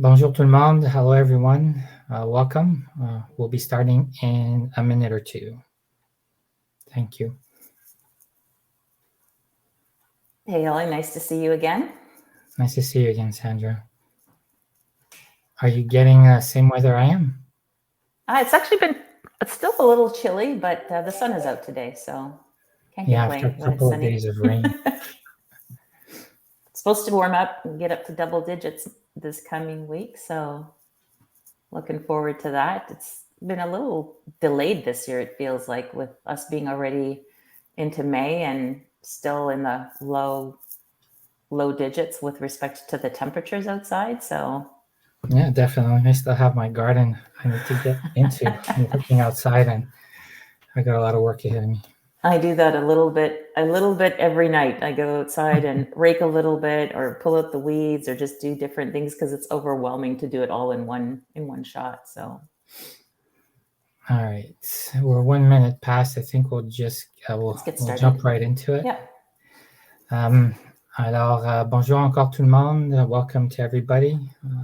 Bonjour tout le monde. Hello, everyone. Welcome. We'll be starting in a minute or two. Thank you. Hey, Ellie, nice to see you again. Nice to see you again, Sandra. Are you getting the same weather I am? It's still a little chilly, but the sun is out today, so can't complain. After a couple of days of rain. It's supposed to warm up and get up to double digits this coming week, so looking forward to that. It's been a little delayed this year, it feels like, with us being already into May and still in the low digits with respect to the temperatures outside. So yeah, definitely. I still have my garden I need to get into. I'm working outside and I got a lot of work ahead of me. I do that a little bit every night. I go outside and rake a little bit or pull out the weeds or just do different things because it's overwhelming to do it all in one shot. So all right, we're 1 minute past. I think we'll just we'll jump right into it. Yeah. Alors, bonjour encore tout le monde. Welcome to everybody.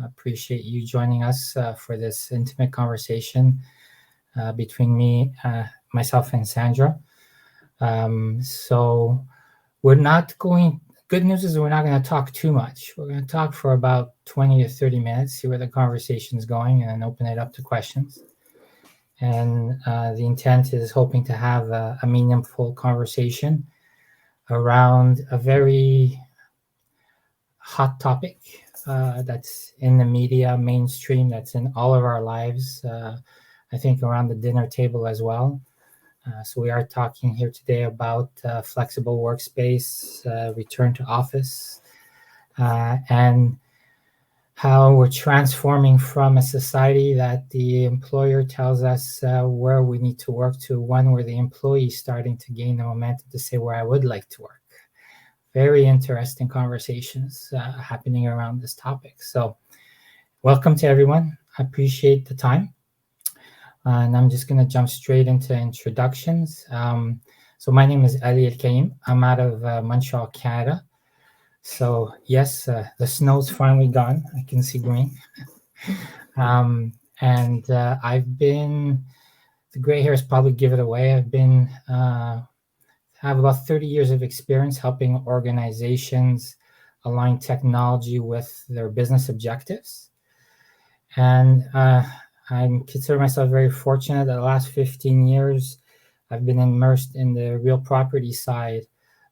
Appreciate you joining us for this intimate conversation between myself and Sandra. So we're not going, good news is we're not going to talk too much. We're going to talk for about 20 to 30 minutes, see where the conversation is going, and then open it up to questions. And the intent is hoping to have a meaningful conversation around a very hot topic that's in the media mainstream, that's in all of our lives, I think around the dinner table as well. So we are talking here today about flexible workspace, return to office, and how we're transforming from a society that the employer tells us where we need to work to one where the employee is starting to gain the momentum to say where I would like to work. Very interesting conversations happening around this topic. So welcome to everyone. I appreciate the time. And I'm just going to jump straight into introductions. So my name is Ali El-Kaim. I'm out of Montreal, Canada. So yes, the snow's finally gone. I can see green. And I've been, the gray hairs probably give it away. I've been, have about 30 years of experience helping organizations align technology with their business objectives. And I consider myself very fortunate that the last 15 years, I've been immersed in the real property side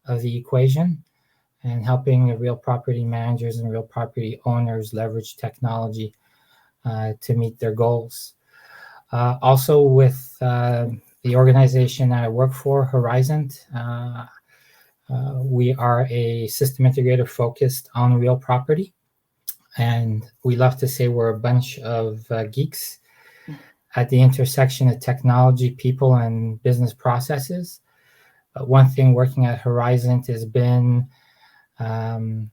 of the equation and helping the real property managers and real property owners leverage technology to meet their goals. Also with the organization I work for, Horizon, we are a system integrator focused on real property. And we love to say we're a bunch of geeks at the intersection of technology, people, and business processes. But one thing working at Horizon has been having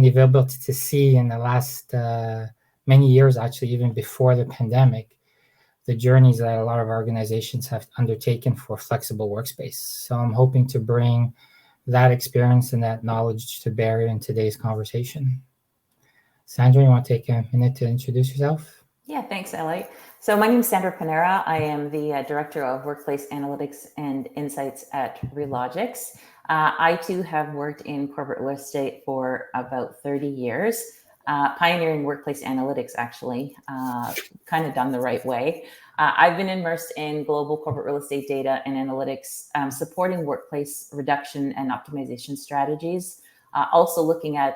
the availability to see in the last many years, actually, even before the pandemic, the journeys that a lot of organizations have undertaken for flexible workspace. So I'm hoping to bring that experience and that knowledge to bear in today's conversation. Sandra, you want to take a minute to introduce yourself? Yeah, thanks, Ellie. So my name is Sandra Panera. I am the Director of Workplace Analytics and Insights at Relogix. I, too, have worked in corporate real estate for about 30 years, pioneering workplace analytics, actually, kind of done the right way. I've been immersed in global corporate real estate data and analytics, supporting workplace reduction and optimization strategies, also looking at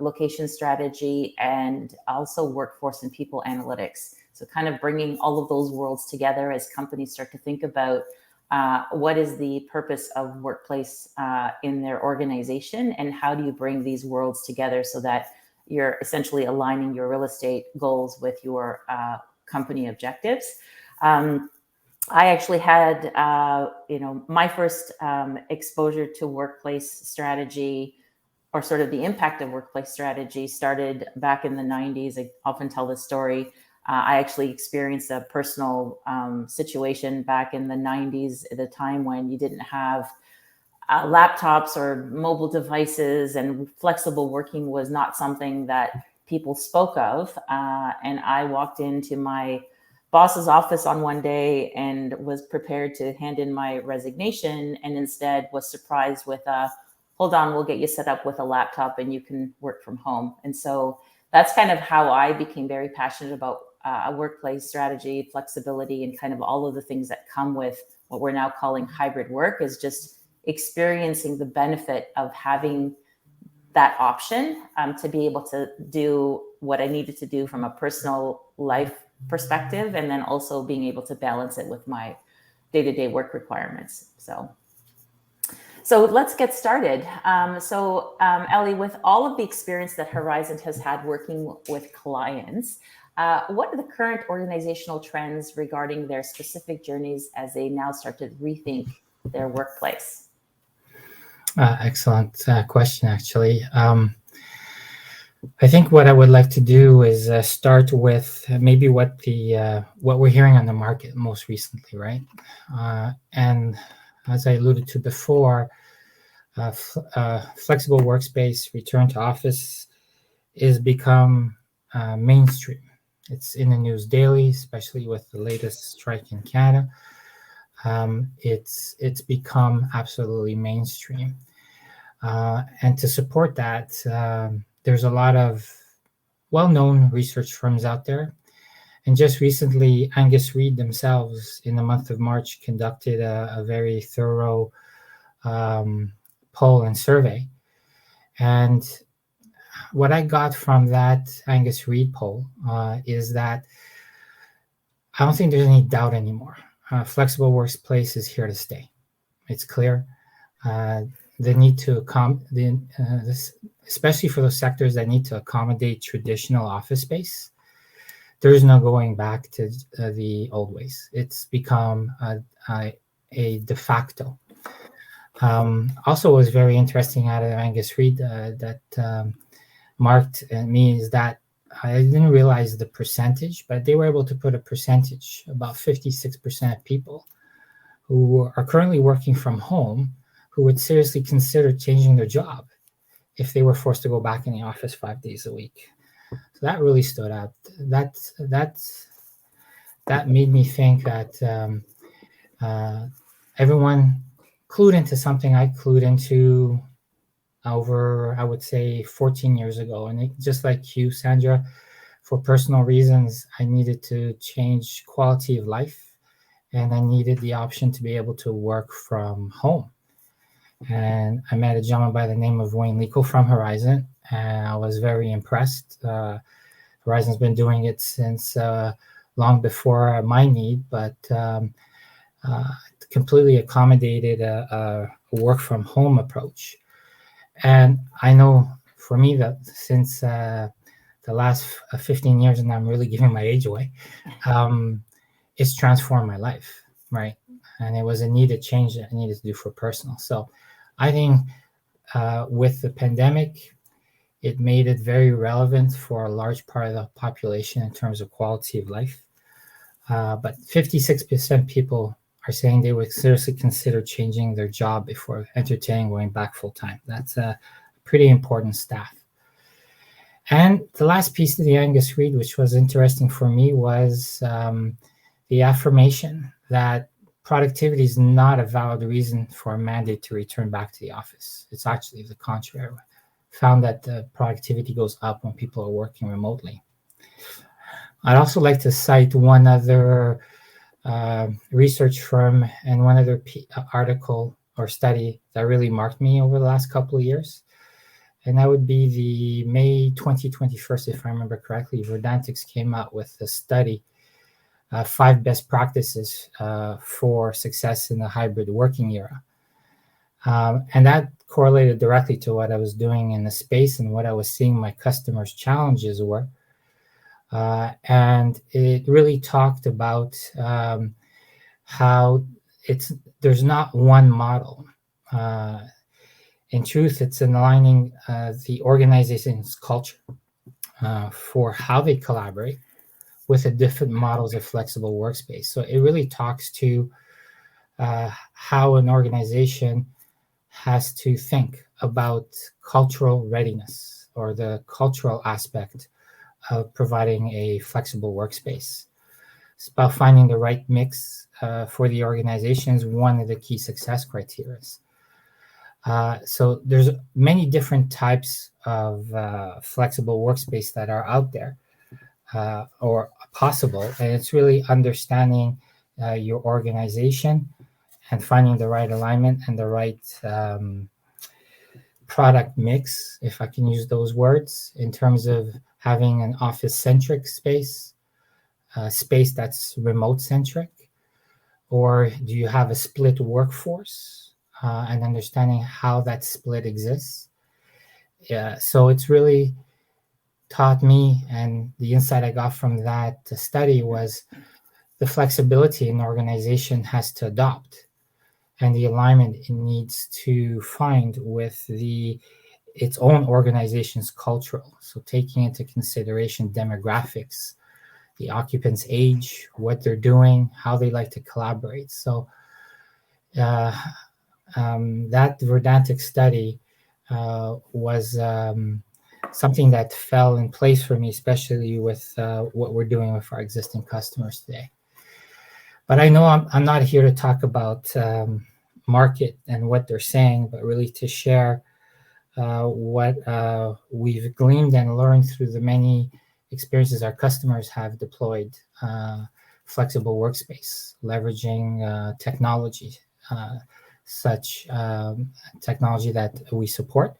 location strategy and also workforce and people analytics. So kind of bringing all of those worlds together as companies start to think about what is the purpose of workplace in their organization and how do you bring these worlds together so that you're essentially aligning your real estate goals with your company objectives. I actually had, my first exposure to workplace strategy, or sort of the impact of workplace strategy, started back in the 90s. I often tell this story. I actually experienced a personal situation back in the 90s at a time when you didn't have laptops or mobile devices, and flexible working was not something that people spoke of. And I walked into my boss's office on one day and was prepared to hand in my resignation, and instead was surprised with hold on, we'll get you set up with a laptop and you can work from home. And so that's kind of how I became very passionate about a workplace strategy, flexibility, and kind of all of the things that come with what we're now calling hybrid work, is just experiencing the benefit of having that option to be able to do what I needed to do from a personal life perspective, and then also being able to balance it with my day-to-day work requirements. So let's get started. Ellie, with all of the experience that Horizon has had working with clients, what are the current organizational trends regarding their specific journeys as they now start to rethink their workplace? Excellent question, actually. I think what I would like to do is start with maybe what we're hearing on the market most recently, right? And as I alluded to before, flexible workspace, return to office is become mainstream. It's in the news daily, especially with the latest strike in Canada. It's become absolutely mainstream. And to support that, there's a lot of well-known research firms out there. And just recently, Angus Reid themselves, in the month of March, conducted a very thorough poll and survey. And what I got from that Angus Reid poll is that I don't think there's any doubt anymore. Flexible workplace is here to stay. It's clear. The need to especially for those sectors that need to accommodate traditional office space, there's no going back to the old ways. It's become a de facto. Also, what was very interesting out of Angus Reid that marked me is that I didn't realize the percentage, but they were able to put a percentage, about 56% of people who are currently working from home, who would seriously consider changing their job if they were forced to go back in the office 5 days a week. So that really stood out. That made me think that everyone clued into something I clued into over, I would say, 14 years ago. And just like you, Sandra, for personal reasons, I needed to change quality of life, and I needed the option to be able to work from home. And I met a gentleman by the name of Wayne Lico from Horizon, and I was very impressed. Horizon's been doing it since long before my need, but completely accommodated a work from home approach. And I know for me that since the last 15 years, and I'm really giving my age away, it's transformed my life, right? And it was a needed change that I needed to do for personal. So I think with the pandemic, it made it very relevant for a large part of the population in terms of quality of life. But 56% people are saying they would seriously consider changing their job before entertaining going back full time. That's a pretty important stat. And the last piece of the Angus Reid, which was interesting for me, was the affirmation that productivity is not a valid reason for a mandate to return back to the office. It's actually the contrary. Found that the productivity goes up when people are working remotely. I'd also like to cite one other research firm and one other article or study that really marked me over the last couple of years. And that would be the May 2021, if I remember correctly, Verdantix came out with a study, 5 best practices for success in the hybrid working era. And that correlated directly to what I was doing in the space and what I was seeing my customers' challenges were. And it really talked about how there's not one model. In truth, it's aligning the organization's culture for how they collaborate with the different models of flexible workspace. So it really talks to how an organization has to think about cultural readiness, or the cultural aspect of providing a flexible workspace. It's about finding the right mix for the organization is one of the key success criteria. So there's many different types of flexible workspace that are out there or possible, and it's really understanding your organization and finding the right alignment and the right product mix, if I can use those words, in terms of having an office-centric space, space that's remote-centric, or do you have a split workforce and understanding how that split exists. Yeah, so it's really taught me, and the insight I got from that study was the flexibility an organization has to adopt and the alignment it needs to find with its own organization's cultural. So taking into consideration demographics, the occupant's age, what they're doing, how they like to collaborate. So that Verdantix study was something that fell in place for me, especially with what we're doing with our existing customers today. But I know I'm not here to talk about market and what they're saying, but really to share what we've gleaned and learned through the many experiences our customers have deployed flexible workspace, leveraging technology, such technology that we support.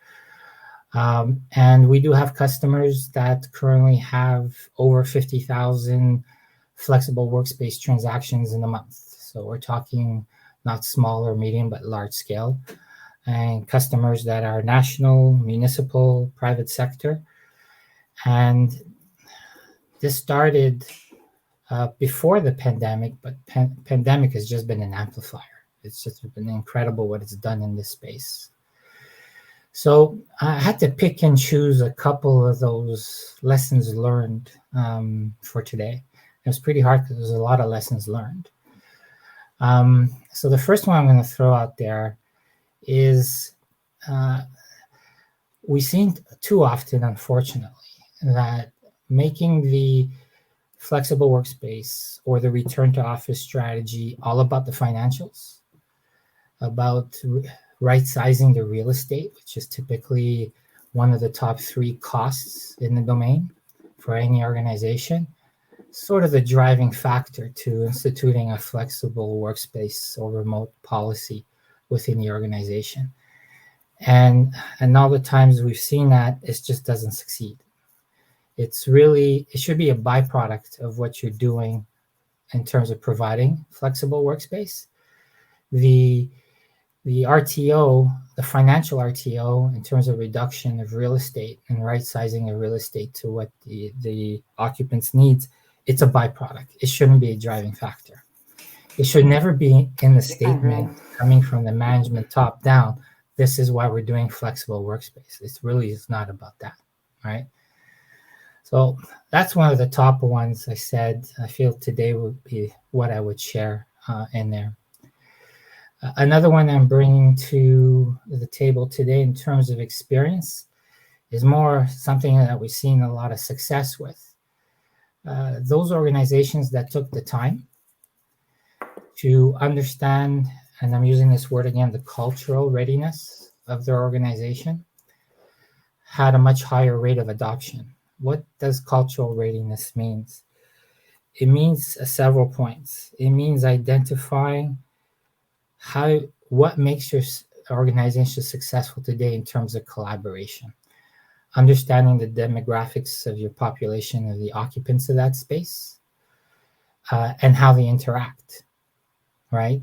And we do have customers that currently have over 50,000 flexible workspace transactions in a month. So we're talking not small or medium, but large scale. And customers that are national, municipal, private sector. And this started before the pandemic, but pandemic has just been an amplifier. It's just been incredible what it's done in this space. So I had to pick and choose a couple of those lessons learned for today. It was pretty hard because there's a lot of lessons learned. So the first one I'm going to throw out there is we've seen too often, unfortunately, that making the flexible workspace or the return to office strategy all about the financials, about right-sizing the real estate, which is typically one of the top 3 costs in the domain for any organization, sort of the driving factor to instituting a flexible workspace or remote policy within the organization. And all the times we've seen that, it just doesn't succeed. It should be a byproduct of what you're doing in terms of providing flexible workspace. The RTO, the financial RTO, in terms of reduction of real estate and right sizing of real estate to what the occupants needs, it's a byproduct. It shouldn't be a driving factor. It should never be in the statement coming from the management top down. This is why we're doing flexible workspace. It really is not about that, right? So that's one of the top ones I said I feel today would be what I would share in there. Another one I'm bringing to the table today in terms of experience is more something that we've seen a lot of success with. Those organizations that took the time to understand, and I'm using this word again, the cultural readiness of their organization, had a much higher rate of adoption. What does cultural readiness mean? It means several points. It means identifying what makes your organization successful today in terms of collaboration, understanding the demographics of your population, of the occupants of that space, and how they interact, right?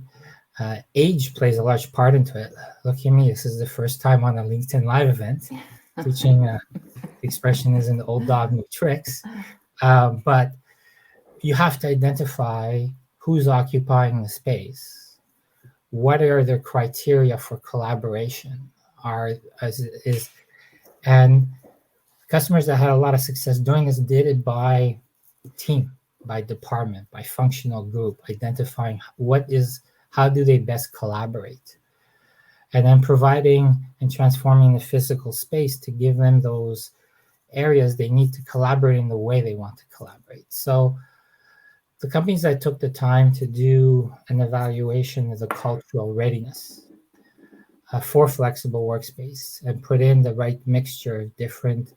Age plays a large part into it. Look at me, this is the first time on a LinkedIn Live event teaching the expression isn't old dog, new tricks. But you have to identify who's occupying the space. What are their criteria for collaboration? And customers that had a lot of success doing this did it by team, by department, by functional group, identifying how do they best collaborate. and then providing and transforming the physical space to give them those areas they need to collaborate in the way they want to collaborate. So the companies that took the time to do an evaluation of the cultural readiness for flexible workspace and put in the right mixture of different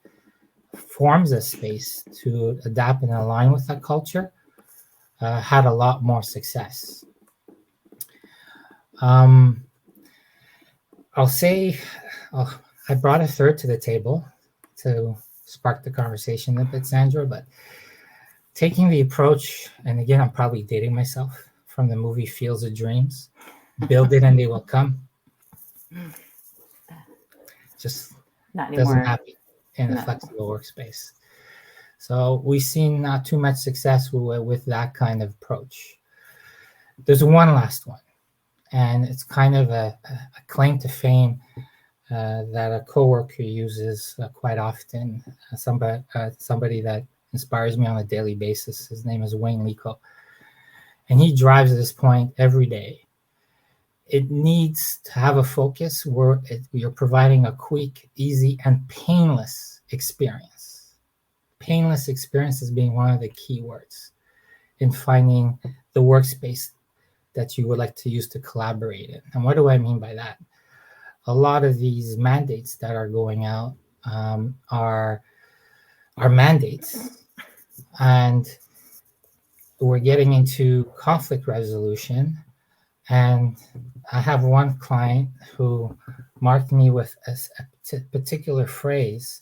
forms of space to adapt and align with that culture had a lot more success. I'll say I brought a third to the table to spark the conversation a bit, Sandra, but taking the approach, and again, I'm probably dating myself, from the movie Fields of Dreams, build it and they will come. Just Not anymore. doesn't happen in a flexible workspace. So we've seen not too much success with that kind of approach. There's one last one, and it's kind of a claim to fame that a coworker uses quite often. Somebody that inspires me on a daily basis. His name is Wayne Lico, and he drives this point every day. It needs to have a focus where you're providing a quick, easy, and painless experience. Painless experience is being one of the key words in finding the workspace that you would like to use to collaborate in. And what do I mean by that? A lot of these mandates that are going out are mandates, and we're getting into conflict resolution. And I have one client who marked me with a particular phrase.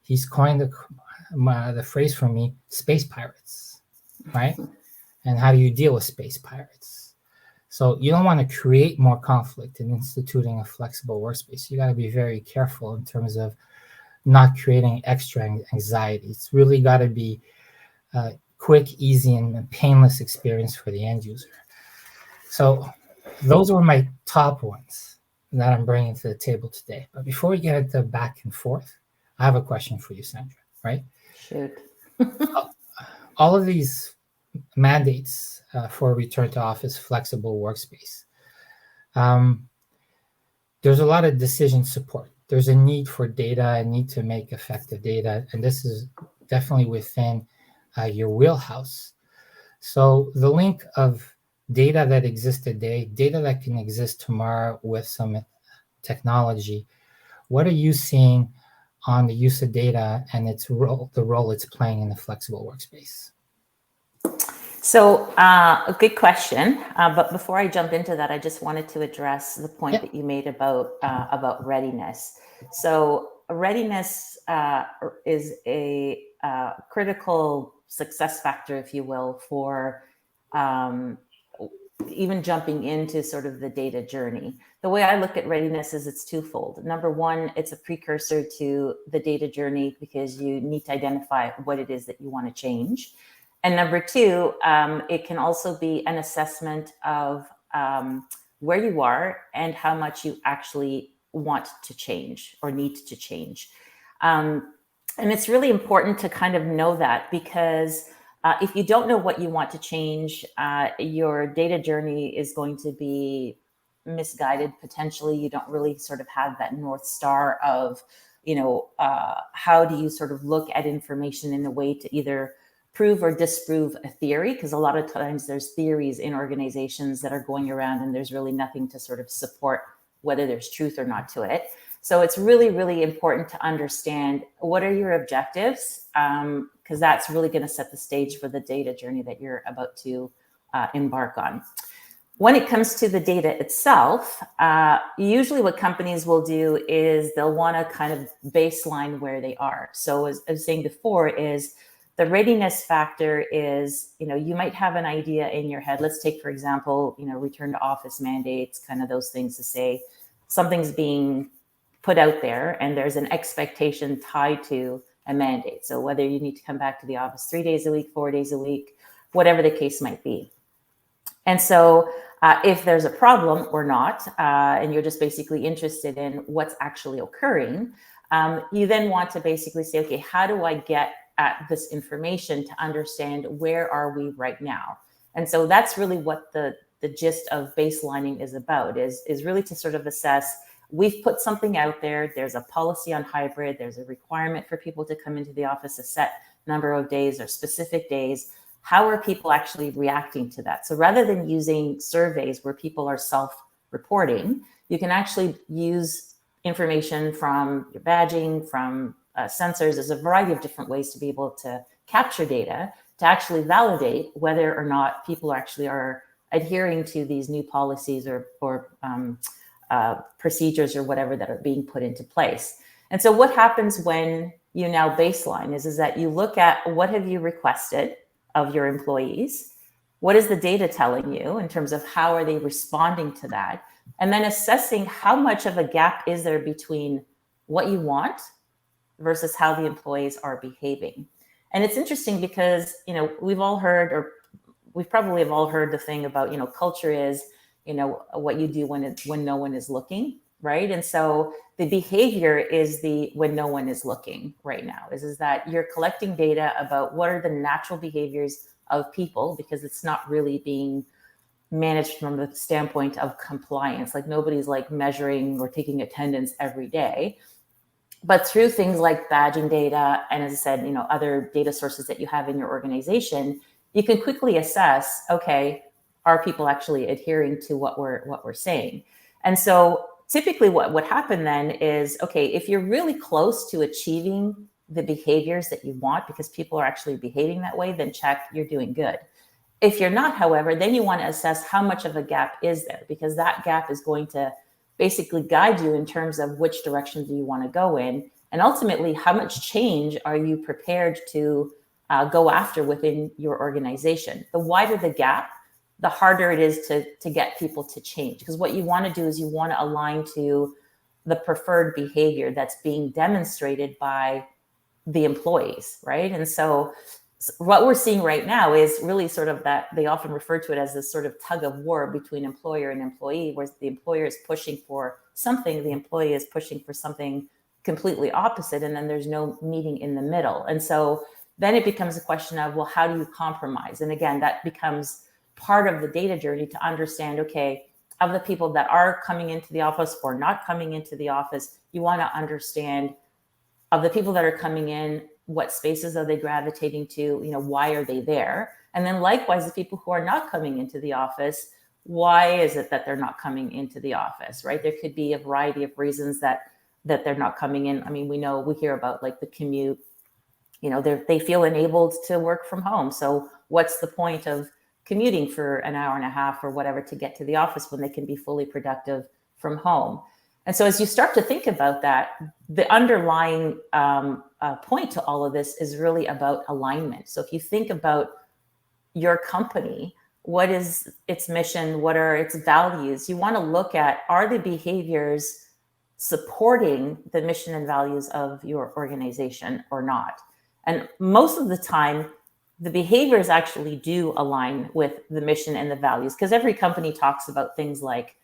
He's coined the phrase for me, space pirates, right? And how do you deal with space pirates? So you don't want to create more conflict in instituting a flexible workspace. You got to be very careful in terms of not creating extra anxiety. It's really got to be quick, easy, and painless experience for the end user. So those were my top ones that I'm bringing to the table today. But before we get into back and forth, I have a question for you, Sandra, right? Shoot. All of these mandates for return to office flexible workspace, there's a lot of decision support. There's a need for data, a need to make effective data, and this is definitely within your wheelhouse. So the link of data that exists today, data that can exist tomorrow with some technology, what are you seeing on the use of data and the role it's playing in the flexible workspace? So a good question. But before I jump into that, I just wanted to address the point that you made about readiness. So readiness is a critical success factor, if you will, for even jumping into sort of the data journey. The way I look at readiness is it's twofold. Number one, it's a precursor to the data journey because you need to identify what it is that you want to change. And number two, it can also be an assessment of where you are and how much you actually want to change or need to change. And it's really important to kind of know that, because if you don't know what you want to change, your data journey is going to be misguided potentially. You don't really sort of have that North Star of, how do you sort of look at information in a way to either prove or disprove a theory, because a lot of times there's theories in organizations that are going around and there's really nothing to sort of support whether there's truth or not to it. So it's really, really important to understand what are your objectives, because that's really going to set the stage for the data journey that you're about to embark on. When it comes to the data itself, usually what companies will do is they'll want to kind of baseline where they are. So as I was saying before, is the readiness factor is, you might have an idea in your head. Let's take, for example, return to office mandates, kind of those things to say something's being put out there and there's an expectation tied to a mandate. So whether you need to come back to the office 3 days a week, 4 days a week, whatever the case might be. And so if there's a problem or not, and you're just basically interested in what's actually occurring, you then want to basically say, okay, how do I get at this information to understand where are we right now? And so that's really what the the gist of baselining is about, is really to sort of assess, we've put something out there, there's a policy on hybrid, there's a requirement for people to come into the office a set number of days or specific days. How are people actually reacting to that? So rather than using surveys where people are self-reporting, you can actually use information from your badging, from sensors. There's a variety of different ways to be able to capture data to actually validate whether or not people actually are adhering to these new policies or procedures or whatever that are being put into place. And so what happens when you now baseline is that you look at what have you requested of your employees, what is the data telling you in terms of how are they responding to that, and then assessing how much of a gap is there between what you want versus how the employees are behaving. And it's interesting because, we've all heard, or we probably have all heard the thing about, culture is, what you do when no one is looking, right? And so the behavior is when no one is looking right now, is that you're collecting data about what are the natural behaviors of people, because it's not really being managed from the standpoint of compliance. Like nobody's like measuring or taking attendance every day. But through things like badging data, and as I said, other data sources that you have in your organization, you can quickly assess, okay, are people actually adhering to what we're saying? And so typically what would happen then is, okay, if you're really close to achieving the behaviors that you want because people are actually behaving that way, then check, you're doing good. If you're not, however, then you want to assess how much of a gap is there, because that gap is going to basically guide you in terms of which direction do you want to go in, and ultimately how much change are you prepared to go after within your organization. The wider the gap, the harder it is to get people to change, because what you want to do is you want to align to the preferred behavior that's being demonstrated by the employees, right? And so what we're seeing right now is really sort of that they often refer to it as this sort of tug of war between employer and employee, where the employer is pushing for something, the employee is pushing for something completely opposite, and then there's no meeting in the middle. And so then it becomes a question of, well, how do you compromise? And again, that becomes part of the data journey to understand, okay, of the people that are coming into the office or not coming into the office, you want to understand of the people that are coming in, what spaces are they gravitating to, why are they there? And then likewise, the people who are not coming into the office, why is it that they're not coming into the office, right? There could be a variety of reasons that they're not coming in. I mean, we hear about like the commute, they feel enabled to work from home. So what's the point of commuting for an hour and a half or whatever to get to the office when they can be fully productive from home? And so as you start to think about that, the underlying point to all of this is really about alignment. So if you think about your company, what is its mission? What are its values? You want to look at, are the behaviors supporting the mission and values of your organization or not? And most of the time, the behaviors actually do align with the mission and the values, because every company talks about things like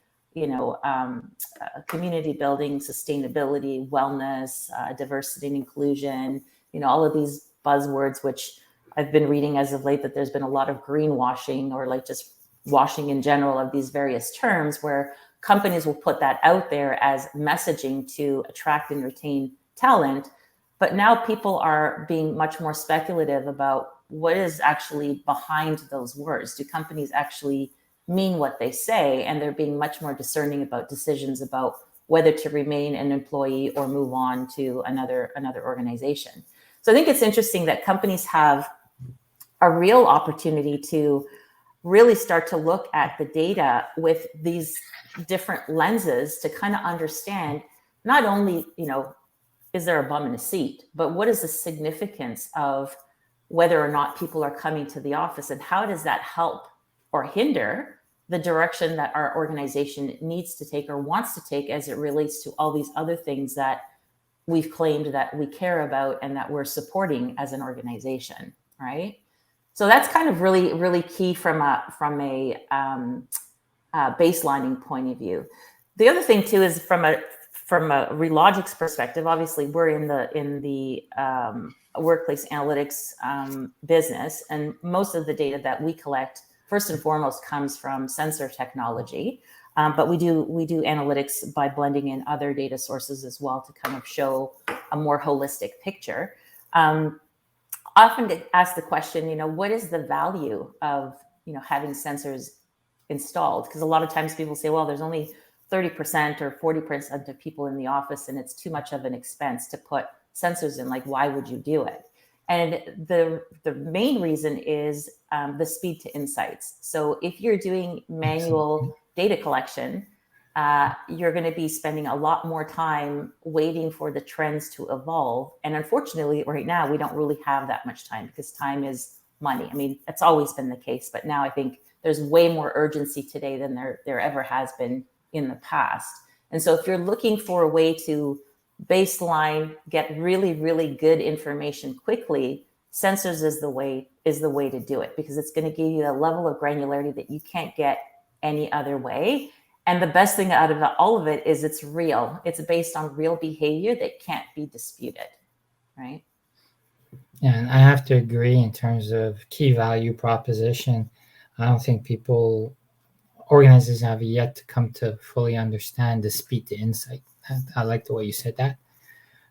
community building, sustainability, wellness, diversity and inclusion, all of these buzzwords, which I've been reading as of late that there's been a lot of greenwashing or like just washing in general of these various terms, where companies will put that out there as messaging to attract and retain talent. But now people are being much more speculative about what is actually behind those words. Do companies actually mean what they say? And they're being much more discerning about decisions about whether to remain an employee or move on to another organization. So I think it's interesting that companies have a real opportunity to really start to look at the data with these different lenses to kind of understand not only, is there a bum in a seat, but what is the significance of whether or not people are coming to the office, and how does that help or hinder the direction that our organization needs to take or wants to take as it relates to all these other things that we've claimed that we care about and that we're supporting as an organization, right? So that's kind of really, really key from a baselining point of view. The other thing too is from a Relogix perspective. Obviously, we're in the workplace analytics business, and most of the data that we collect first and foremost comes from sensor technology. But we do analytics by blending in other data sources as well to kind of show a more holistic picture. Often get asked the question, what is the value of having sensors installed? Because a lot of times people say, well, there's only 30% or 40% of people in the office, and it's too much of an expense to put sensors in. Like, why would you do it? And the main reason is the speed to insights. So if you're doing manual data collection, you're going to be spending a lot more time waiting for the trends to evolve. And unfortunately, right now, we don't really have that much time because time is money. I mean, it's always been the case, but now I think there's way more urgency today than there ever has been in the past. And so if you're looking for a way to baseline, get really, really good information quickly, sensors is the way to do it, because it's going to give you a level of granularity that you can't get any other way. And the best thing out of all of it is it's real. It's based on real behavior that can't be disputed, right? Yeah, and I have to agree in terms of key value proposition. I don't think organizers have yet to come to fully understand the speed to insight. I like the way you said that,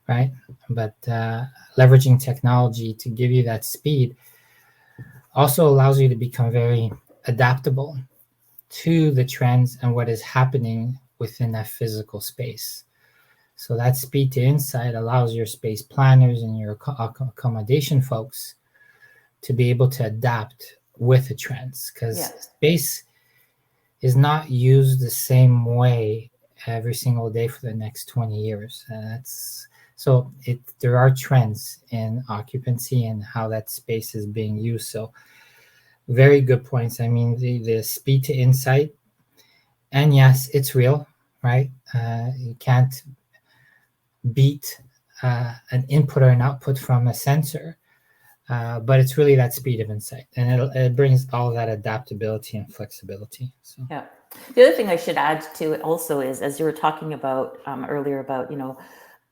right? But leveraging technology to give you that speed also allows you to become very adaptable to the trends and what is happening within that physical space. So that speed to insight allows your space planners and your accommodation folks to be able to adapt with the trends, because space is not used the same way every single day for the next 20 years. There are trends in occupancy and how that space is being used. So very good points. I mean, the speed to insight, and yes, it's real, right? You can't beat an input or an output from a sensor, but it's really that speed of insight, and it brings all that adaptability and flexibility. So yeah. The other thing I should add to it also is, as you were talking about earlier about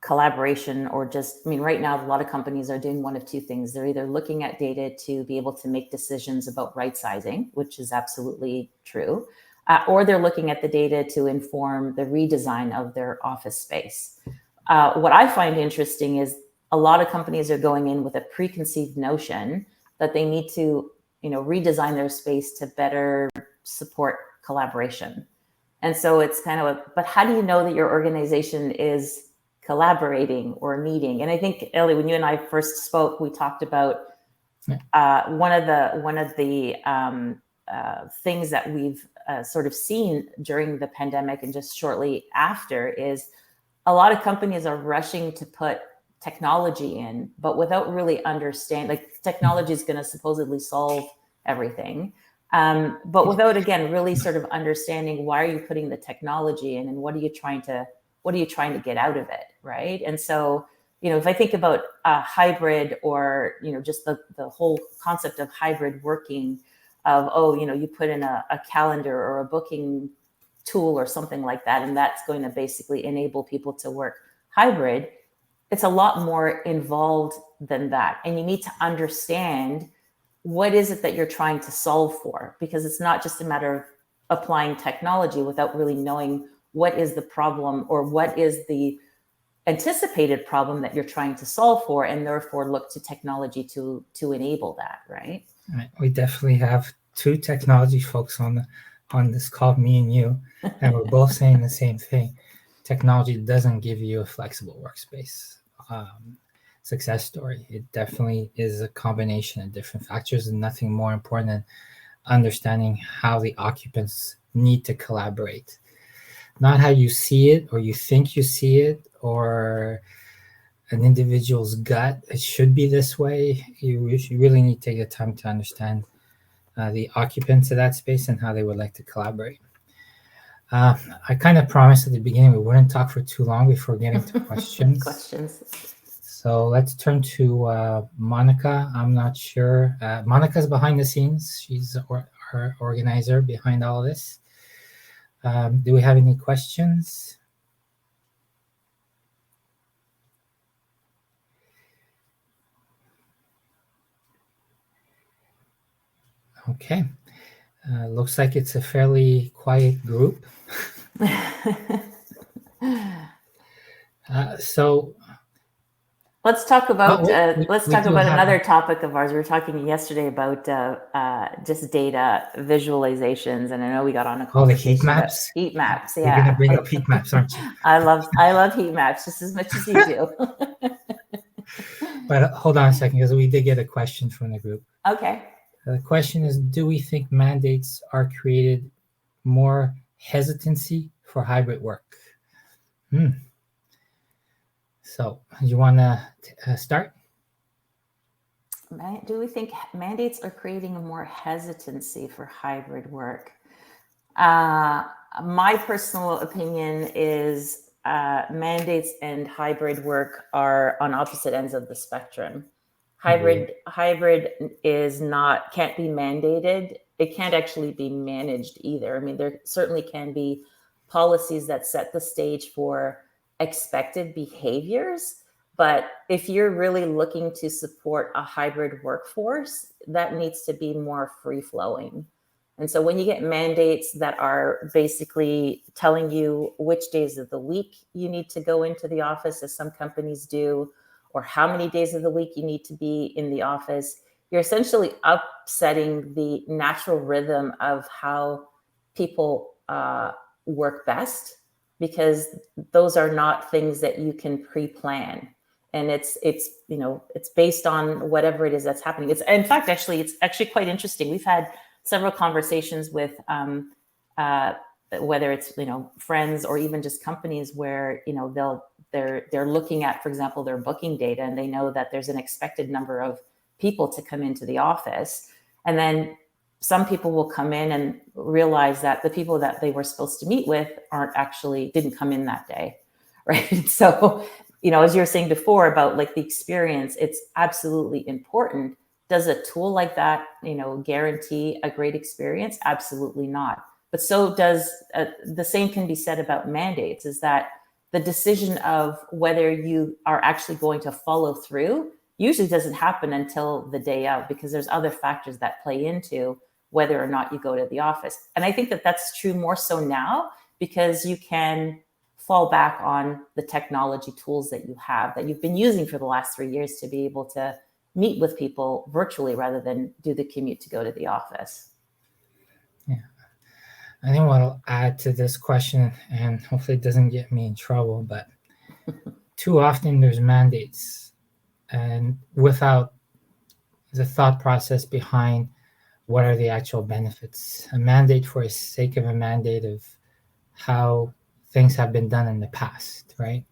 collaboration, or just, I mean, right now a lot of companies are doing one of two things. They're either looking at data to be able to make decisions about right sizing, which is absolutely true, or they're looking at the data to inform the redesign of their office space. What I find interesting is a lot of companies are going in with a preconceived notion that they need to, redesign their space to better support collaboration. And so it's kind of but how do you know that your organization is collaborating or meeting? And I think, Ellie, when you and I first spoke, we talked about one of the things that we've sort of seen during the pandemic and just shortly after is a lot of companies are rushing to put technology in, but without really understanding, like, technology is going to supposedly solve everything. But without, again, really sort of understanding why are you putting the technology in, and what are you trying to get out of it, right? And so, if I think about hybrid, or just the whole concept of hybrid working, of you put in a calendar or a booking tool or something like that, and that's going to basically enable people to work hybrid. It's a lot more involved than that, and you need to understand what is it that you're trying to solve for, because it's not just a matter of applying technology without really knowing what is the problem, or what is the anticipated problem that you're trying to solve for, and therefore look to technology to enable that, right? Right. We definitely have two technology folks on this call, me and you, and we're both saying the same thing. Technology doesn't give you a flexible workspace success story. It definitely is a combination of different factors, and nothing more important than understanding how the occupants need to collaborate. Not how you see it, or you think you see it, or an individual's gut, it should be this way. You really need to take the time to understand the occupants of that space and how they would like to collaborate. I kind of promised at the beginning we wouldn't talk for too long before getting to questions. So let's turn to Monica. I'm not sure. Monica's behind the scenes. She's our organizer behind all of this. Do we have any questions? Okay. Looks like it's a fairly quiet group. So let's talk about we do have another topic of ours. We were talking yesterday about just data visualizations, and I know we got on a conversation about heat maps. You're going to bring up heat maps, aren't you? I love heat maps just as much as you do. But hold on a second, because we did get a question from the group. Okay. The question is, do we think mandates are created more hesitancy for hybrid work? So you want to start? Do we think mandates are creating a more hesitancy for hybrid work? My personal opinion is mandates and hybrid work are on opposite ends of the spectrum. Hybrid is can't be mandated. It can't actually be managed either. I mean, there certainly can be policies that set the stage for expected behaviors. But if you're really looking to support a hybrid workforce, that needs to be more free flowing. And so when you get mandates that are basically telling you which days of the week you need to go into the office, as some companies do, or how many days of the week you need to be in the office, you're essentially upsetting the natural rhythm of how people work best, because those are not things that you can pre-plan. And it's based on whatever it is that's happening. It's actually quite interesting. We've had several conversations with whether it's friends or even just companies where they're looking at, for example, their booking data, and they know that there's an expected number of people to come into the office, and then some people will come in and realize that the people that they were supposed to meet with didn't come in that day, right? So as you were saying before about like the experience, it's absolutely important. Does a tool like that, guarantee a great experience? Absolutely not. But so does the same can be said about mandates, is that the decision of whether you are actually going to follow through usually doesn't happen until the day of, because there's other factors that play into whether or not you go to the office. And I think that that's true more so now, because you can fall back on the technology tools that you have, that you've been using for the last 3 years, to be able to meet with people virtually rather than do the commute to go to the office. Yeah. I think what I'll add to this question, and hopefully it doesn't get me in trouble, but too often there's mandates and without the thought process behind what are the actual benefits. A mandate for the sake of a mandate of how things have been done in the past, right?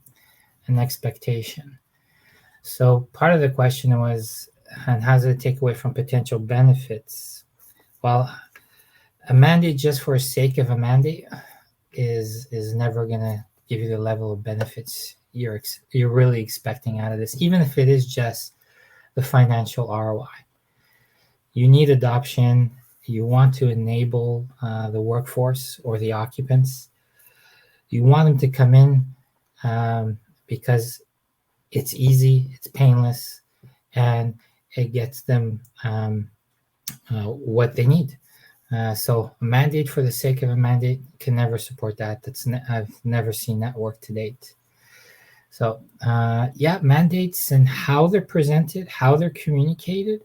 An expectation. So part of the question was, and how does it take away from potential benefits? Well, a mandate just for the sake of a mandate is never going to give you the level of benefits you're really expecting out of this, even if it is just the financial ROI. You need adoption. You want to enable the workforce or the occupants. You want them to come in because it's easy, it's painless, and it gets them what they need. So a mandate for the sake of a mandate can never support that. I've never seen that work to date. So mandates and how they're presented, how they're communicated.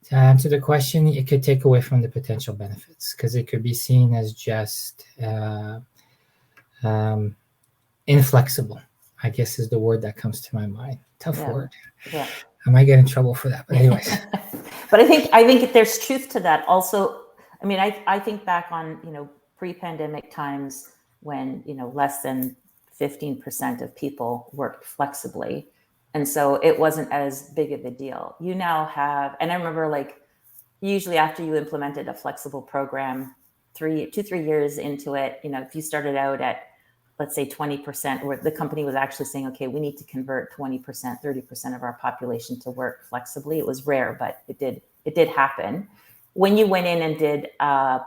To answer the question, it could take away from the potential benefits, because it could be seen as just inflexible, I guess is the word that comes to my mind. Tough word. Yeah. I might get in trouble for that, but anyways. But I think there's truth to that. Also, I mean, I think back on, pre-pandemic times when, less than 15% of people worked flexibly. And so it wasn't as big of a deal. You now have, and I remember like, usually after you implemented a flexible program, 3 years into it, if you started out at, let's say 20%, where the company was actually saying, okay, we need to convert 20%, 30% of our population to work flexibly. It was rare, but it did happen. When you went in and did a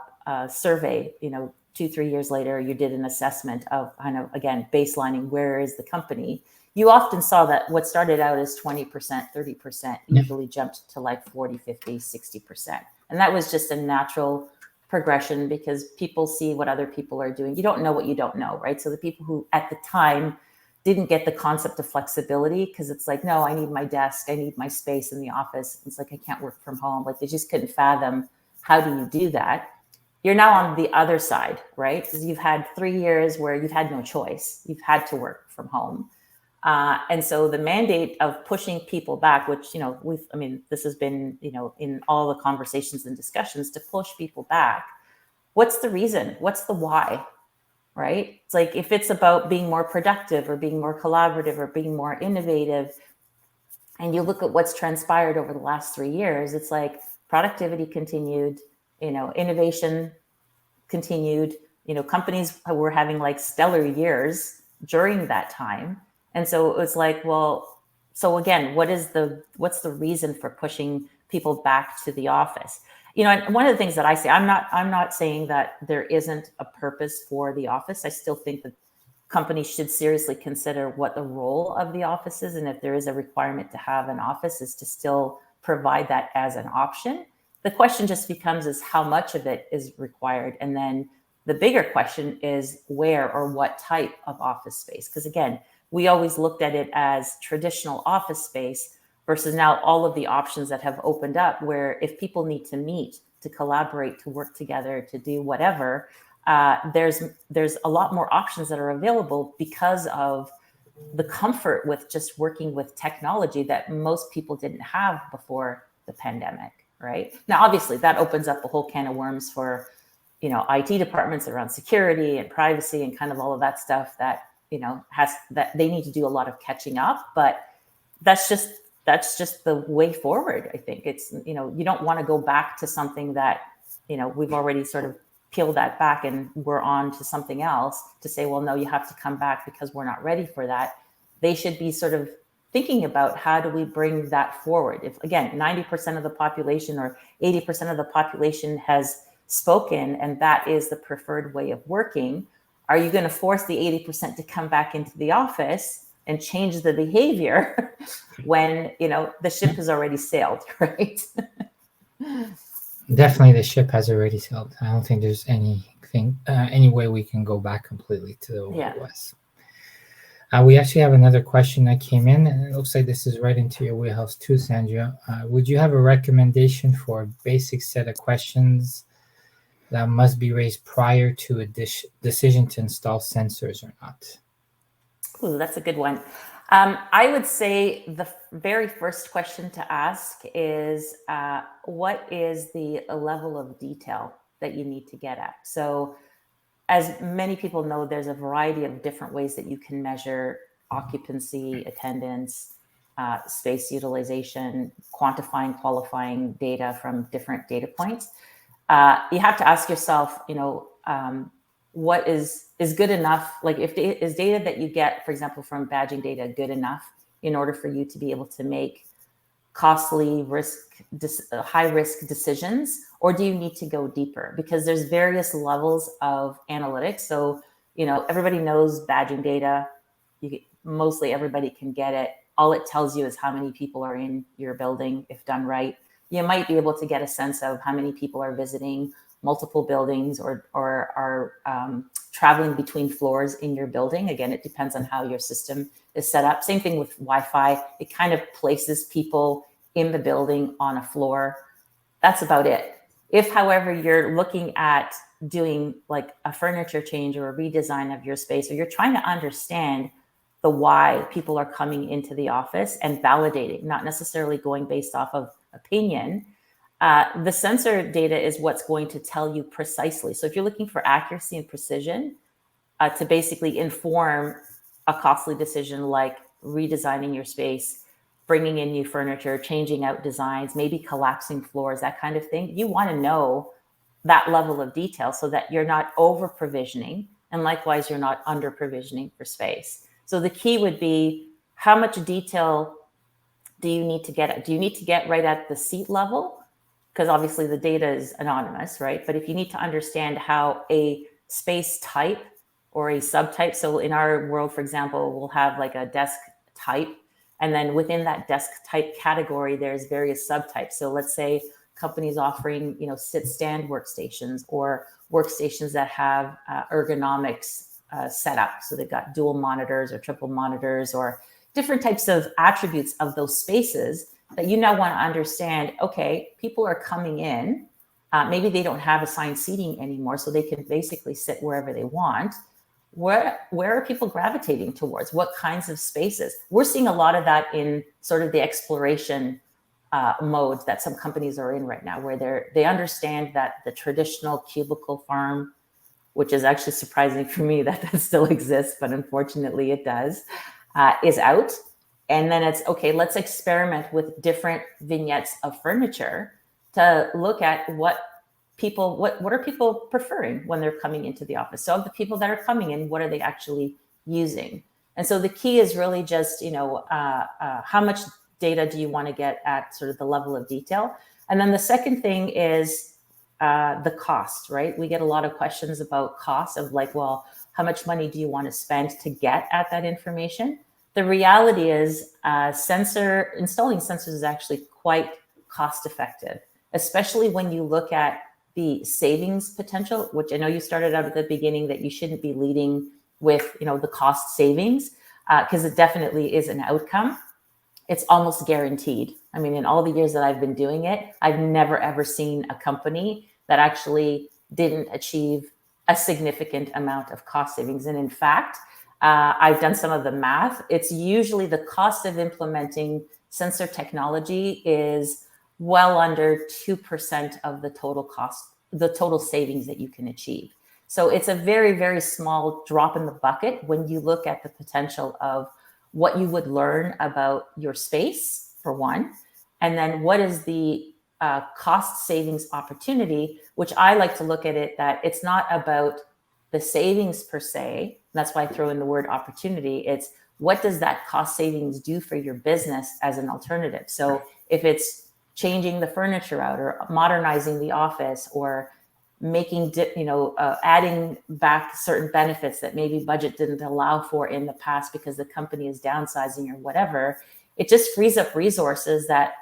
survey, 2-3 years later, you did an assessment of kind of, again, baselining, where is the company? You often saw that what started out as 20%, 30% usually jumped to like 40, 50, 60%. And that was just a natural progression because people see what other people are doing. You don't know what you don't know, right? So the people who at the time didn't get the concept of flexibility, because it's like, no, I need my desk, I need my space in the office. It's like, I can't work from home. Like, they just couldn't fathom, how do you do that? You're now on the other side, right? Because you've had 3 years where you've had no choice. You've had to work from home. And so the mandate of pushing people back, which, this has been, in all the conversations and discussions, to push people back. What's the reason? What's the why? Right? It's like, if it's about being more productive or being more collaborative or being more innovative, and you look at what's transpired over the last 3 years, it's like productivity continued, innovation continued, companies were having like stellar years during that time. And so it was like, well, so again, what's the reason for pushing people back to the office? And one of the things that I say, I'm not saying that there isn't a purpose for the office. I still think that companies should seriously consider what the role of the office is. And if there is a requirement to have an office, is to still provide that as an option. The question just becomes is how much of it is required. And then the bigger question is where or what type of office space. Because again, we always looked at it as traditional office space versus now all of the options that have opened up, where if people need to meet, to collaborate, to work together, to do whatever, there's a lot more options that are available because of the comfort with just working with technology that most people didn't have before the pandemic, right? Now, obviously, that opens up a whole can of worms for, IT departments around security and privacy and kind of all of that stuff that, that they need to do a lot of catching up. But that's just the way forward. I think it's, you don't want to go back to something that, we've already sort of peeled that back and we're on to something else to say, well, no, you have to come back because we're not ready for that. They should be sort of thinking about how do we bring that forward? If, again, 90% of the population or 80% of the population has spoken and that is the preferred way of working, are you going to force the 80% to come back into the office and change the behavior when, the ship has already sailed, right? Definitely, the ship has already sailed. I don't think there's any way we can go back completely to the way it was. We actually have another question that came in, and it looks like this is right into your wheelhouse too, Sandra. Would you have a recommendation for a basic set of questions that must be raised prior to a decision to install sensors or not? Ooh, that's a good one. I would say the very first question to ask is, what is the level of detail that you need to get at? So as many people know, there's a variety of different ways that you can measure occupancy, attendance, space utilization, quantifying, qualifying data from different data points. You have to ask yourself, what is good enough? Like, is data that you get, for example, from badging data good enough in order for you to be able to make costly high risk decisions, or do you need to go deeper? Because there's various levels of analytics. So, everybody knows badging data. Mostly everybody can get it. All it tells you is how many people are in your building, if done right. You might be able to get a sense of how many people are visiting multiple buildings or are traveling between floors in your building. Again, it depends on how your system is set up. Same thing with Wi-Fi. It kind of places people in the building on a floor. That's about it. If, however, you're looking at doing like a furniture change or a redesign of your space, or you're trying to understand the why people are coming into the office and validating, not necessarily going based off of opinion, the sensor data is what's going to tell you precisely. So if you're looking for accuracy and precision to basically inform a costly decision like redesigning your space, bringing in new furniture, changing out designs, maybe collapsing floors, that kind of thing, you want to know that level of detail so that you're not over provisioning, and likewise, you're not under provisioning for space. So the key would be, how much detail do you need to get at? Do you need to get right at the seat level? Because obviously the data is anonymous, right? But if you need to understand how a space type or a subtype, so in our world, for example, we'll have like a desk type, and then within that desk type category, there's various subtypes. So let's say companies offering, sit-stand workstations or workstations that have ergonomics set up. So they've got dual monitors or triple monitors or different types of attributes of those spaces that you now want to understand, okay, people are coming in, maybe they don't have assigned seating anymore, so they can basically sit wherever they want. Where are people gravitating towards? What kinds of spaces? We're seeing a lot of that in sort of the exploration mode that some companies are in right now, where they understand that the traditional cubicle farm, which is actually surprising for me that still exists, but unfortunately it does, is out. And then it's, okay, let's experiment with different vignettes of furniture to look at what are people preferring when they're coming into the office. So of the people that are coming in, what are they actually using? And so the key is really just, how much data do you want to get at sort of the level of detail? And then the second thing is the cost, right? We get a lot of questions about cost of like, well, how much money do you want to spend to get at that information? The reality is installing sensors is actually quite cost effective, especially when you look at the savings potential, which I know you started out at the beginning that you shouldn't be leading with, the cost savings, because it definitely is an outcome. It's almost guaranteed. I mean, in all the years that I've been doing it, I've never, ever seen a company that actually didn't achieve a significant amount of cost savings. And in fact, I've done some of the math. It's usually the cost of implementing sensor technology is well under 2% of the total cost, the total savings that you can achieve. So it's a very, very small drop in the bucket when you look at the potential of what you would learn about your space, for one, and then what is the cost savings opportunity, which I like to look at it that it's not about the savings per se. That's why I throw in the word opportunity. It's what does that cost savings do for your business as an alternative? So if it's changing the furniture out or modernizing the office or making, adding back certain benefits that maybe budget didn't allow for in the past because the company is downsizing or whatever, it just frees up resources that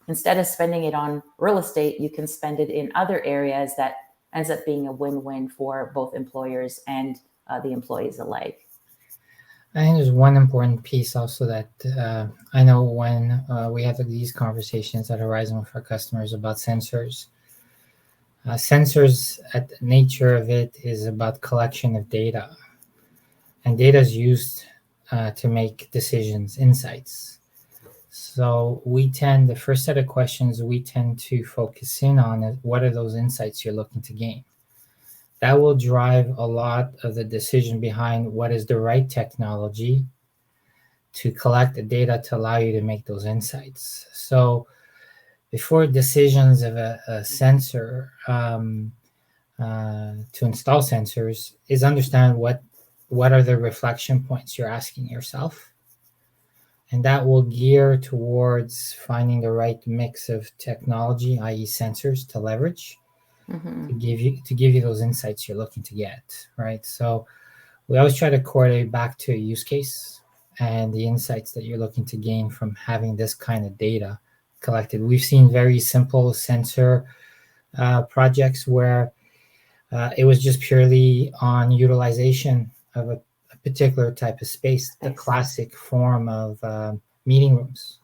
instead of spending it on real estate, you can spend it in other areas that ends up being a win-win for both employers and the employees alike. I think there's one important piece also that I know when we have these conversations that arise with our customers about sensors. Sensors, at the nature of it, is about collection of data. And data is used to make decisions, insights. So the first set of questions we tend to focus in on is what are those insights you're looking to gain? That will drive a lot of the decision behind what is the right technology to collect the data to allow you to make those insights. So before decisions of a sensor to install sensors is understand what are the reflection points you're asking yourself. And that will gear towards finding the right mix of technology, i.e. sensors, to leverage to give you those insights you're looking to get, right? So we always try to correlate back to a use case and the insights that you're looking to gain from having this kind of data collected. We've seen very simple sensor projects where it was just purely on utilization of a particular type of space, the classic form of meeting rooms,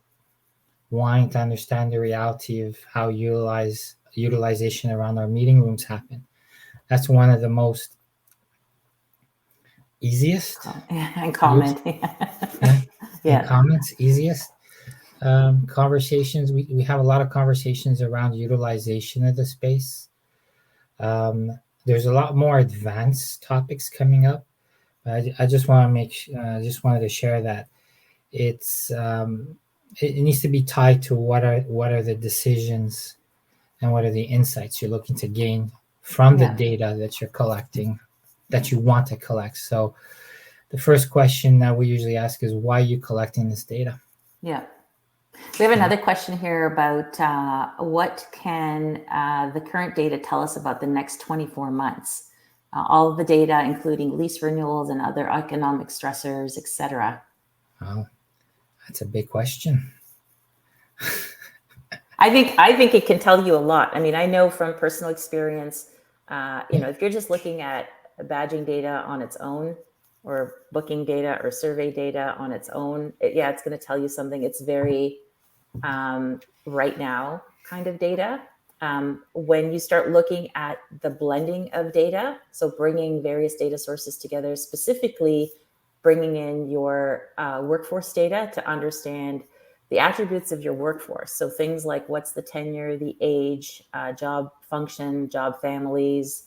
wanting to understand the reality of how utilization around our meeting rooms happen. That's one of the most easiest and comment. And comments, easiest conversations. We have a lot of conversations around utilization of the space. There's a lot more advanced topics coming up. I just want to just wanted to share that it needs to be tied to what are the decisions and what are the insights you're looking to gain from the data that you're collecting, that you want to collect. So the first question that we usually ask is, why are you collecting this data? Yeah. We have another question here about what can the current data tell us about the next 24 months? All of the data, including lease renewals and other economic stressors, etc. Wow, that's a big question. I think it can tell you a lot. I mean, I know from personal experience, if you're just looking at badging data on its own, or booking data or survey data on its own, it's going to tell you something. It's very right now kind of data. When you start looking at the blending of data, so bringing various data sources together, specifically bringing in your workforce data to understand the attributes of your workforce. So things like what's the tenure, the age, job function, job families,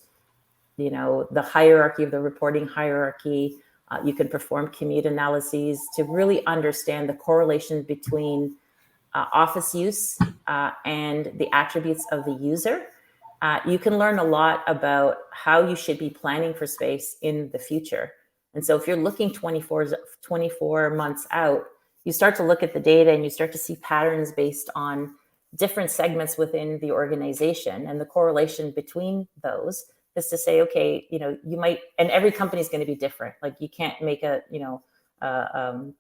the hierarchy of the reporting hierarchy. You can perform commute analyses to really understand the correlation between office use and the attributes of the user. You can learn a lot about how you should be planning for space in the future. And so if you're looking 24 months out, you start to look at the data and you start to see patterns based on different segments within the organization, and the correlation between those is to say, okay, you might, and every company is going to be different. Like you can't make an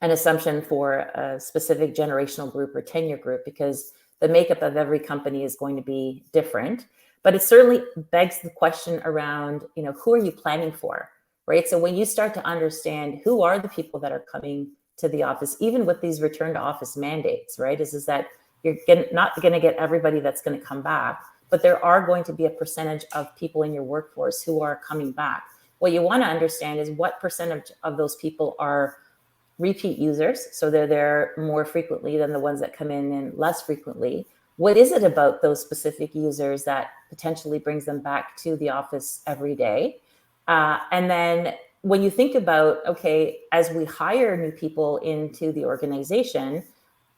assumption for a specific generational group or tenure group, because the makeup of every company is going to be different. But it certainly begs the question around, who are you planning for, right? So when you start to understand who are the people that are coming to the office, even with these return to office mandates, right, is that you're not going to get everybody that's going to come back, but there are going to be a percentage of people in your workforce who are coming back. What you want to understand is what percentage of those people are repeat users, so they're there more frequently than the ones that come in less frequently. What is it about those specific users that potentially brings them back to the office every day? And then when you think about, okay, as we hire new people into the organization,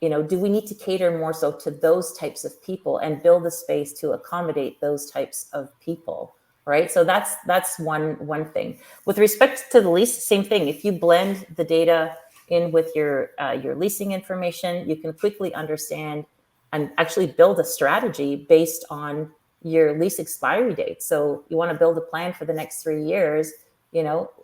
do we need to cater more so to those types of people and build a space to accommodate those types of people, right? So that's one thing. With respect to the lease, same thing. If you blend the data in with your leasing information, you can quickly understand and actually build a strategy based on your lease expiry date. So you want to build a plan for the next 3 years.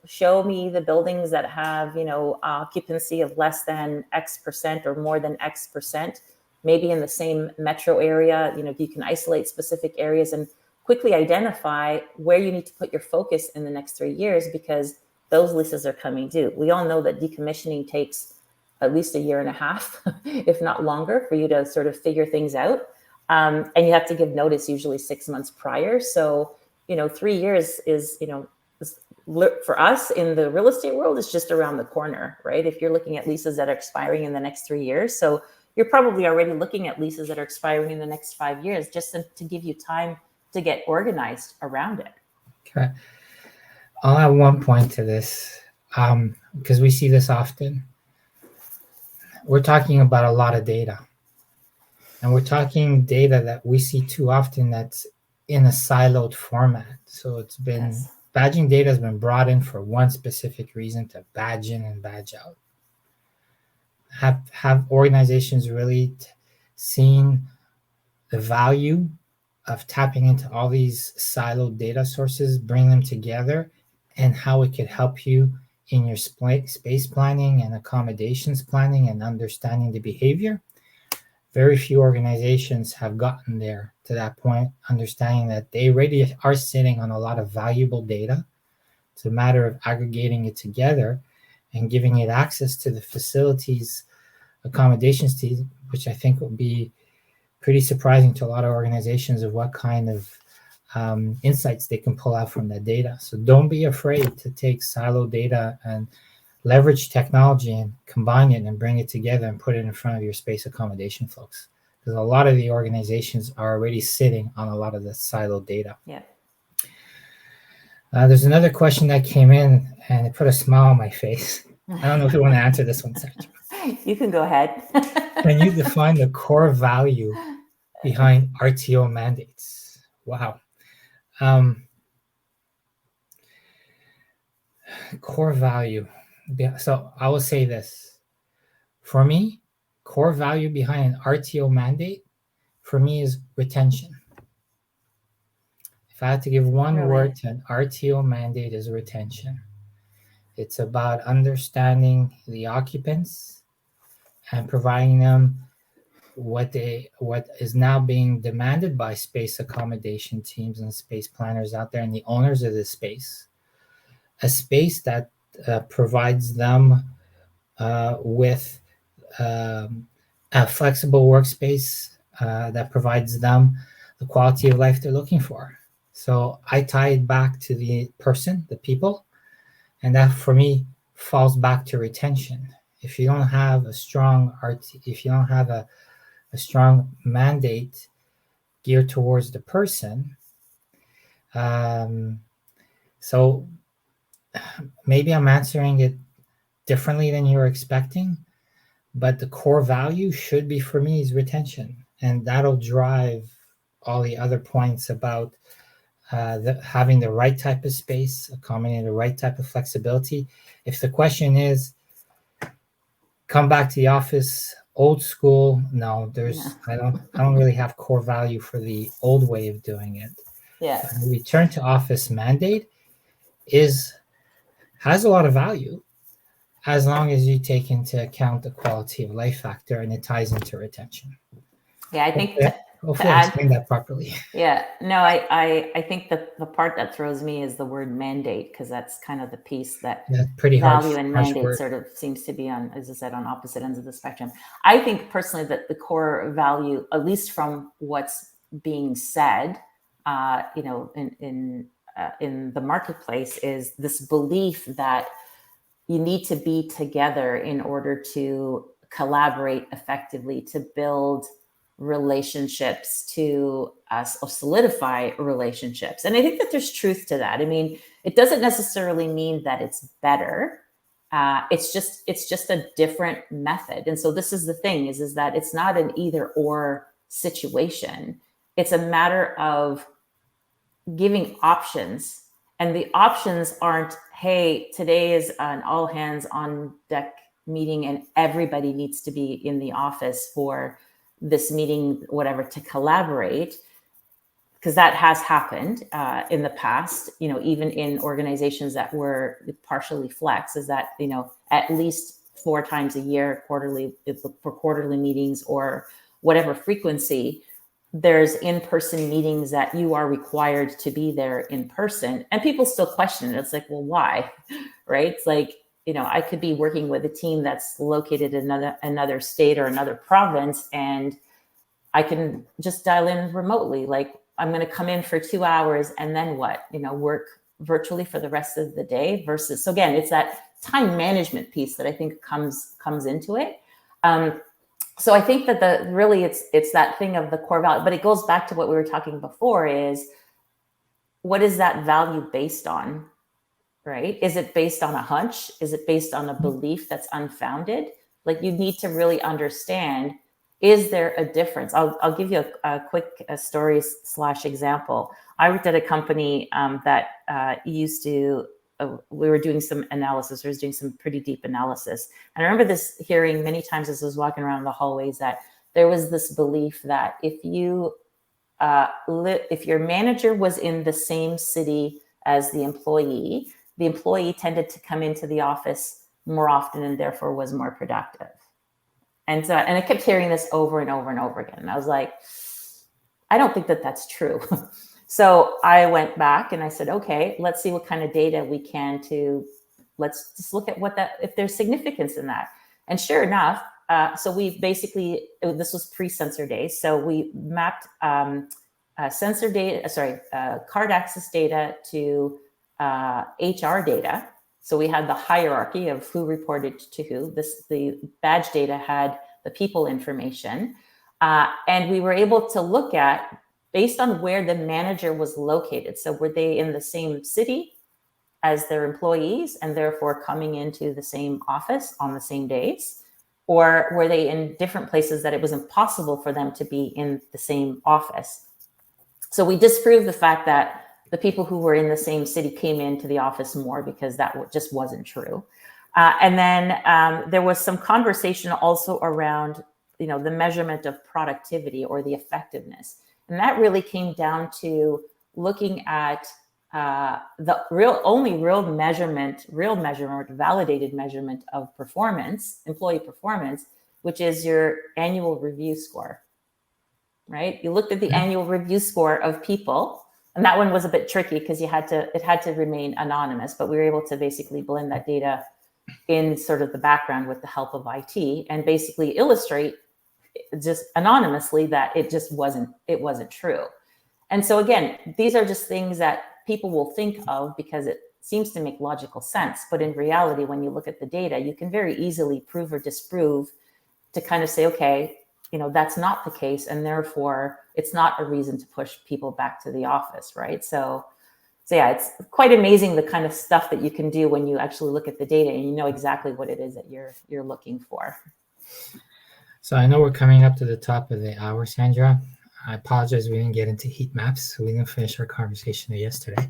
Show me the buildings that have, occupancy of less than X percent or more than X percent, maybe in the same metro area. You can isolate specific areas and quickly identify where you need to put your focus in the next 3 years, because those leases are coming due. We all know that decommissioning takes at least a year and a half, if not longer, for you to sort of figure things out. And you have to give notice usually 6 months prior. So, 3 years is, for us in the real estate world, is just around the corner, right? If you're looking at leases that are expiring in the next 3 years. So you're probably already looking at leases that are expiring in the next 5 years, just to give you time to get organized around it. Okay. I'll add one point to this, because we see this often. We're talking about a lot of data. And we're talking data that we see too often that's in a siloed format. So it's been, badging data has been brought in for one specific reason, to badge in and badge out. Have organizations really seen the value of tapping into all these siloed data sources, bring them together, and how it could help you in your space planning and accommodations planning and understanding the behavior? Very few organizations have gotten there to that point, understanding that they already are sitting on a lot of valuable data. It's a matter of aggregating it together and giving it access to the facilities accommodations team, which I think will be pretty surprising to a lot of organizations of what kind of insights they can pull out from that data. So don't be afraid to take silo data and leverage technology and combine it and bring it together and put it in front of your space accommodation folks. Because a lot of the organizations are already sitting on a lot of the silo data. Yeah. There's another question that came in and it put a smile on my face. I don't know if you want to answer this one, Sarah. You can go ahead. Can you define the core value behind RTO mandates? Wow. Core value. So I will say this. For me, core value behind an RTO mandate, for me, is retention. If I had to give one word to an RTO mandate, is retention. It's about understanding the occupants and providing them what is now being demanded by space accommodation teams and space planners out there and the owners of this space, a space that provides them with a flexible workspace that provides them the quality of life they're looking for. So I tie it back to the person, the people, and that for me falls back to retention. If you don't have a strong if you don't have a strong mandate geared towards the person, so maybe I'm answering it differently than you were expecting, but the core value should be for me is retention, and that'll drive all the other points about having the right type of space, accommodating the right type of flexibility. If the question is, come back to the office, old school, no, I don't really have core value for the old way of doing it. Yeah. The return to office mandate has a lot of value as long as you take into account the quality of life factor and it ties into retention. Yeah, I think hopefully I explained that properly. Yeah, no, I think that the part that throws me is the word mandate, because that's kind of the piece that pretty value harsh, and harsh mandate word. sort of seems to be on, as I said, on opposite ends of the spectrum. I think personally that the core value, at least from what's being said, in the marketplace, is this belief that you need to be together in order to collaborate effectively, to build relationships, to solidify relationships. And I think that there's truth to that. I mean, it doesn't necessarily mean that it's better. It's just a different method. And so this is the thing is that it's not an either or situation. It's a matter of giving options. And the options aren't, hey, today is an all hands on deck meeting and everybody needs to be in the office for this meeting, whatever, to collaborate, because that has happened in the past, even in organizations that were partially flex, is that, at least 4 times a year, quarterly, for quarterly meetings or whatever frequency, there's in-person meetings that you are required to be there in person. And people still question it. It's like, well, why? Right? It's like, I could be working with a team that's located in another state or another province, and I can just dial in remotely. Like, I'm going to come in for 2 hours and then what? Work virtually for the rest of the day versus. So again, it's that time management piece that I think comes into it. So I think that it's that thing of the core value, but it goes back to what we were talking before: is what is that value based on? Right? Is it based on a hunch? Is it based on a belief that's unfounded? Like, you need to really understand, is there a difference? I'll give you a quick story / example. I worked at a company that used to, we were doing some analysis. I was doing some pretty deep analysis. And I remember hearing many times as I was walking around the hallways that there was this belief that if your manager was in the same city as the employee tended to come into the office more often and therefore was more productive. And I kept hearing this over and over and over again. And I was like, I don't think that that's true. So I went back and I said, okay, let's see what kind of data we can let's just look at if there's significance in that. And sure enough, so we basically, this was pre-sensor days. So we mapped sensor data, card access data to HR data. So we had the hierarchy of who reported to who. The badge data had the people information. And we were able to look at, based on where the manager was located. So were they in the same city as their employees and therefore coming into the same office on the same days? Or were they in different places that it was impossible for them to be in the same office? So we disproved the fact that the people who were in the same city came into the office more, because that just wasn't true. And then there was some conversation also around, the measurement of productivity or the effectiveness. And that really came down to looking at the real measurement, validated measurement of performance, employee performance, which is your annual review score, right? You looked at the annual review score of people, and that one was a bit tricky because it had to remain anonymous, but we were able to basically blend that data in sort of the background with the help of IT and basically illustrate just anonymously that it wasn't true. And so again, these are just things that people will think of because it seems to make logical sense. But in reality, when you look at the data, you can very easily prove or disprove to kind of say, okay, that's not the case. And therefore it's not a reason to push people back to the office, right? So yeah, it's quite amazing the kind of stuff that you can do when you actually look at the data and you know exactly what it is that you're looking for. So I know we're coming up to the top of the hour, Sandra. I apologize we didn't get into heat maps, so we didn't finish our conversation yesterday.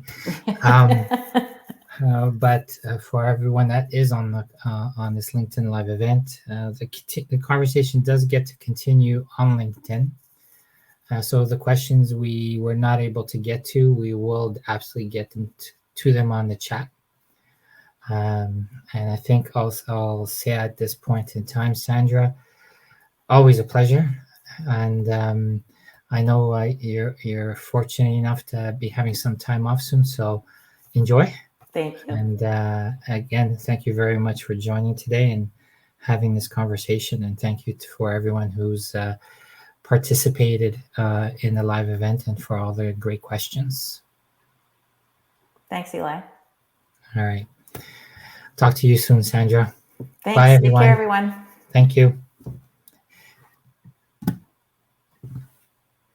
But for everyone that is on this LinkedIn live event, the conversation does get to continue on LinkedIn. So the questions we were not able to get to, we will absolutely get them to them on the chat. And I think I'll say at this point in time, Sandra, always a pleasure. And I know you're fortunate enough to be having some time off soon, so enjoy. Thank you. And again, thank you very much for joining today and having this conversation. And thank you for everyone who's participated in the live event and for all the great questions. Thanks, Eli. All right. Talk to you soon, Sandra. Thanks. Bye, everyone. Take care, everyone. Thank you.